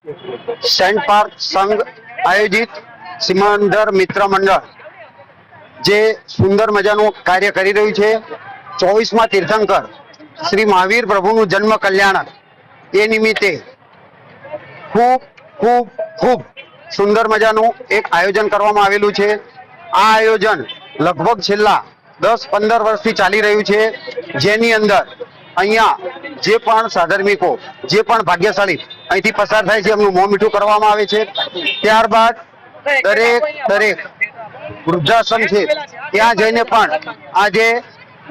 Saint park સંઘ આયોજિત સિમંદર મિત્ર મંડળ જે સુંદર મજાનું કાર્ય કરી રહ્યું છે. 24મા તીર્થંકર શ્રી મહાવીર પ્રભુનું જન્મ કલ્યાણક એ નિમિત્તે ખૂબ ખૂબ ખૂબ સુંદર મજાનું એક આયોજન કરવામાં આવેલું છે. આ આયોજન લગભગ છેલ્લા 10-15 વર્ષથી ચાલી રહ્યું છે, જેની અંદર અહીંયા જે પણ સાધર્મિકો, જે પણ ભાગ્યશાળી અહીંથી પસાર થાય છે એમનું મોં મીઠું કરવામાં આવે છે. ત્યારબાદ દરેક વૃદ્ધાશ્રમ છે ત્યાં જઈને પણ આજે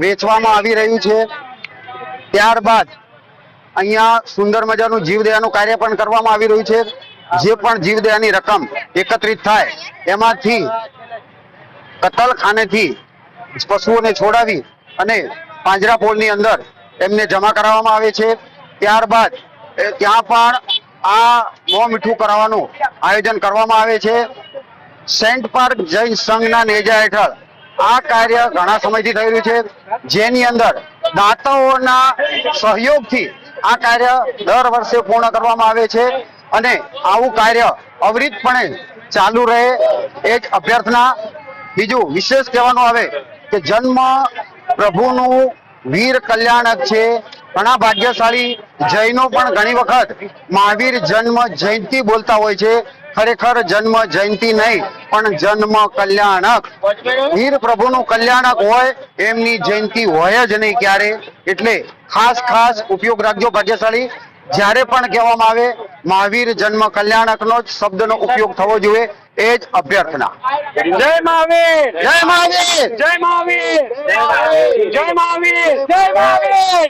વેચવામાં આવી રહ્યું છે. ત્યારબાદ અહીંયા સુંદર મજાનું જીવદયાનું કાર્ય પણ કરવામાં આવી રહ્યું છે. જે પણ જીવદયાની રકમ એકત્રિત થાય એમાંથી કતલખાનેથી પશુઓને છોડાવી અને પાંજરાપોળની અંદર એમને જમા કરાવવામાં આવે છે. ત્યારબાદ ત્યાં પણ આ મોં મીઠું કરાવવાનું આયોજન કરવામાં આવે છે. સેન્ટ પાર્ક જૈન સંઘના નેજા હેઠળ આ કાર્ય ઘણા સમયથી થઈ રહ્યું છે, જેની અંદર દાતાઓના સહયોગથી આ કાર્ય દર વર્ષે પૂર્ણ કરવામાં આવે છે અને આવું કાર્ય અવિરતપણે ચાલુ રહે એ જ અભ્યર્થના. બીજું વિશેષ કહેવાનું આવે કે જન્મ પ્રભુનું વીર કલ્યાણક છે. ઘણા ભાગ્યશાળી જૈનો પણ ઘણી વખત મહાવીર જન્મ જયંતિ બોલતા હોય છે. ખરેખર જન્મ જયંતિ નહીં પણ જન્મ કલ્યાણક. વીર પ્રભુનું કલ્યાણક હોય એમની જયંતિ હોય જ નહીં ક્યારે. એટલે ખાસ ઉપયોગ રાખજો ભાગ્યશાળી. જ્યારે પણ કહેવામાં આવે મહાવીર જન્મ કલ્યાણકનો જ શબ્દનો ઉપયોગ થવો જોઈએ એ જ અભ્યર્થના. જય મહાવીર, જય મહાવીર, જય મહાવીર, જય મહાવીર, જય મહાવીર, જય મહાવીર.